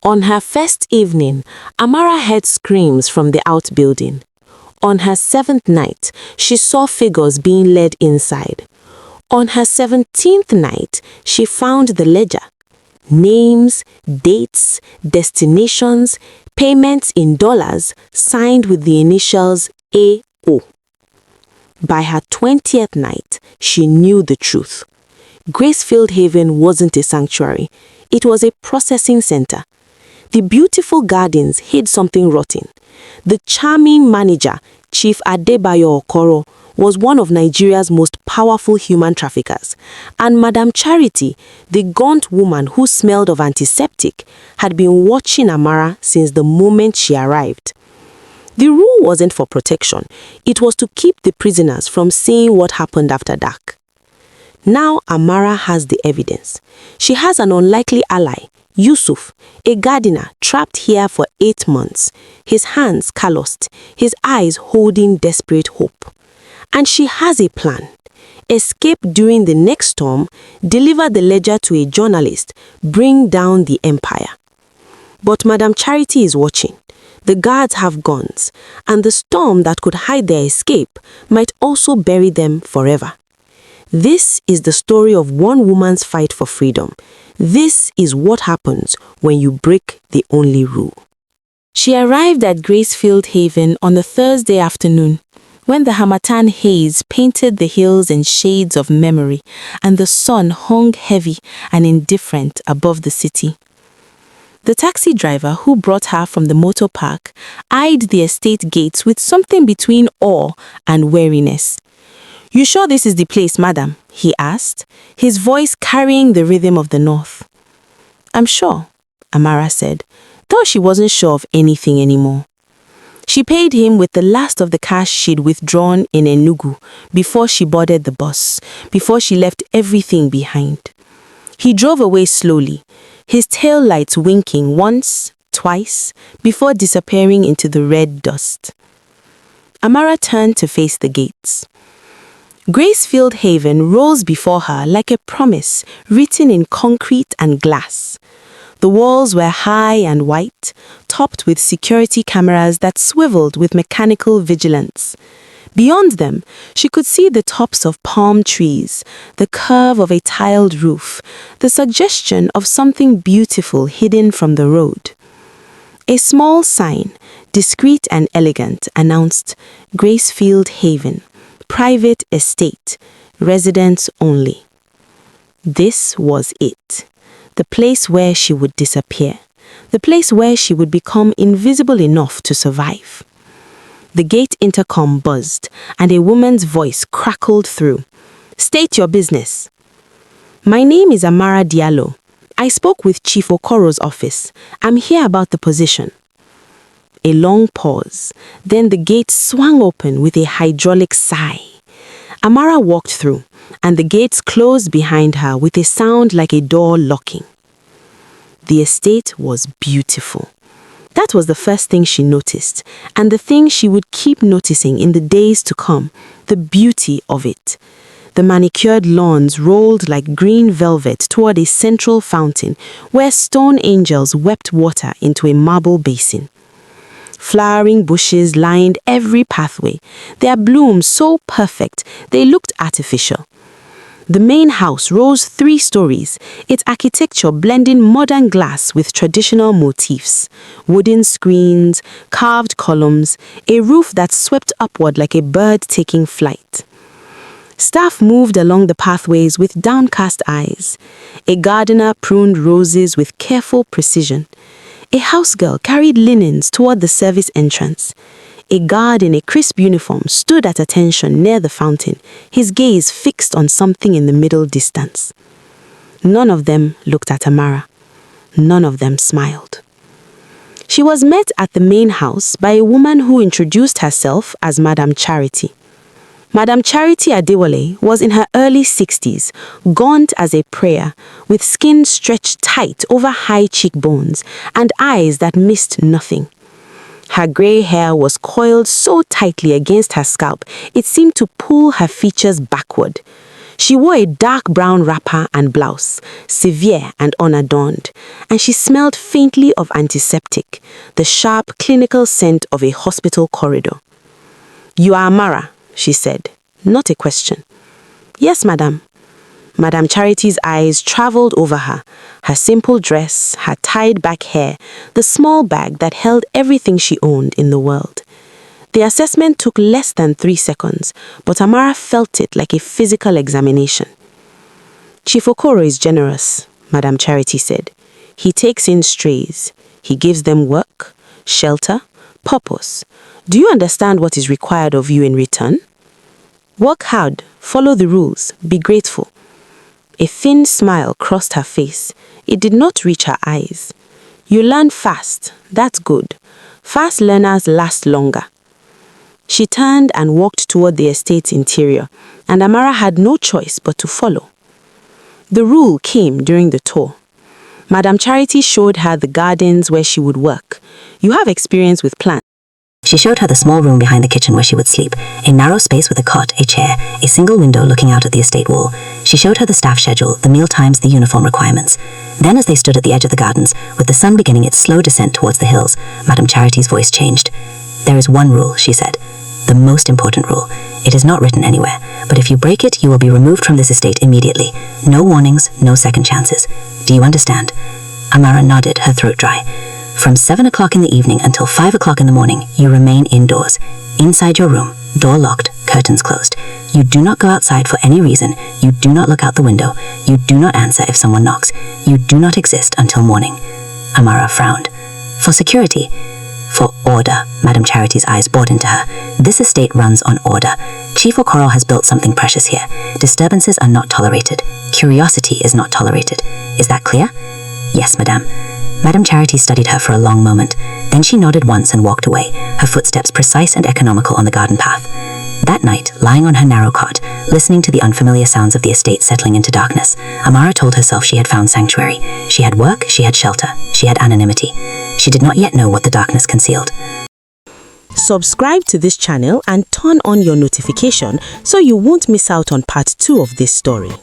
On her first evening, Amara heard screams from the outbuilding. On her 7th night, she saw figures being led inside. On her 17th night, she found the ledger. Names, dates, destinations, payments in dollars signed with the initials AO. By her 20th night, she knew the truth. Gracefield Haven wasn't a sanctuary. It was a processing center. The beautiful gardens hid something rotten. The charming manager, Chief Adebayo Okoro, was one of Nigeria's most powerful human traffickers, and Madam Charity, the gaunt woman who smelled of antiseptic, had been watching Amara since the moment she arrived. The rule wasn't for protection, it was to keep the prisoners from seeing what happened after dark. Now Amara has the evidence. She has an unlikely ally, Yusuf, a gardener trapped here for 8 months, his hands calloused, his eyes holding desperate hope. And she has a plan. Escape during the next storm, deliver the ledger to a journalist, bring down the empire. But Madam Charity is watching. The guards have guns, and the storm that could hide their escape might also bury them forever. This is the story of one woman's fight for freedom. This is what happens when you break the only rule. She arrived at Gracefield Haven on a Thursday afternoon, when the Harmattan haze painted the hills in shades of memory and the sun hung heavy and indifferent above the city. The taxi driver who brought her from the motor park eyed the estate gates with something between awe and wariness. "You sure this is the place, madam?" he asked, his voice carrying the rhythm of the north. "I'm sure," Amara said, though she wasn't sure of anything anymore. She paid him with the last of the cash she'd withdrawn in Enugu before she boarded the bus, before she left everything behind. He drove away slowly, his tail lights winking once, twice, before disappearing into the red dust. Amara turned to face the gates. Gracefield Haven rose before her like a promise written in concrete and glass. The walls were high and white, topped with security cameras that swiveled with mechanical vigilance. Beyond them, she could see the tops of palm trees, the curve of a tiled roof, the suggestion of something beautiful hidden from the road. A small sign, discreet and elegant, announced Gracefield Haven, private estate, residents only. This was it. The place where she would disappear, the place where she would become invisible enough to survive. The gate intercom buzzed, and a woman's voice crackled through. "State your business." "My name is Amara Diallo. I spoke with Chief Okoro's office. I'm here about the position." A long pause, then the gate swung open with a hydraulic sigh. Amara walked through, and the gates closed behind her with a sound like a door locking. The estate was beautiful. That was the first thing she noticed, and the thing she would keep noticing in the days to come, the beauty of it. The manicured lawns rolled like green velvet toward a central fountain where stone angels wept water into a marble basin. Flowering bushes lined every pathway, their blooms so perfect they looked artificial. The main house rose 3 stories, its architecture blending modern glass with traditional motifs, wooden screens, carved columns, a roof that swept upward like a bird taking flight. Staff moved along the pathways with downcast eyes. A gardener pruned roses with careful precision. A housegirl carried linens toward the service entrance. A guard in a crisp uniform stood at attention near the fountain, his gaze fixed on something in the middle distance. None of them looked at Amara. None of them smiled. She was met at the main house by a woman who introduced herself as Madam Charity. Madam Charity Adewale was in her early 60s, gaunt as a prayer, with skin stretched tight over high cheekbones and eyes that missed nothing. Her grey hair was coiled so tightly against her scalp, it seemed to pull her features backward. She wore a dark brown wrapper and blouse, severe and unadorned, and she smelled faintly of antiseptic, the sharp, clinical scent of a hospital corridor. "You are Amara," she said, not a question. "Yes, madam." Madam Charity's eyes traveled over her simple dress, her tied-back hair, the small bag that held everything she owned in the world. The assessment took less than 3 seconds, but Amara felt it like a physical examination. "Chief Okoro is generous," Madam Charity said. "He takes in strays. He gives them work, shelter, purpose. Do you understand what is required of you in return? Work hard, follow the rules, be grateful." A thin smile crossed her face. It did not reach her eyes. "You learn fast. That's good. Fast learners last longer." She turned and walked toward the estate's interior, and Amara had no choice but to follow. The rule came during the tour. Madam Charity showed her the gardens where she would work. "You have experience with plants." She showed her the small room behind the kitchen where she would sleep, a narrow space with a cot, a chair, a single window looking out at the estate wall. She showed her the staff schedule, the meal times, the uniform requirements. Then, as they stood at the edge of the gardens, with the sun beginning its slow descent towards the hills, Madam Charity's voice changed. "There is one rule," she said. "The most important rule. It is not written anywhere, but if you break it, you will be removed from this estate immediately. No warnings, no second chances. Do you understand?" Amara nodded, her throat dry. "From 7 o'clock in the evening until 5 o'clock in the morning, you remain indoors, inside your room, door locked, curtains closed. You do not go outside for any reason. You do not look out the window. You do not answer if someone knocks. You do not exist until morning." Amara frowned. "For security?" "For order," Madam Charity's eyes bored into her. "This estate runs on order. Chief Okoro has built something precious here. Disturbances are not tolerated. Curiosity is not tolerated. Is that clear?" "Yes, madame." Madam Charity studied her for a long moment. Then she nodded once and walked away, her footsteps precise and economical on the garden path. That night, lying on her narrow cot, listening to the unfamiliar sounds of the estate settling into darkness, Amara told herself she had found sanctuary. She had work, she had shelter, she had anonymity. She did not yet know what the darkness concealed. Subscribe to this channel and turn on your notification so you won't miss out on part 2 of this story.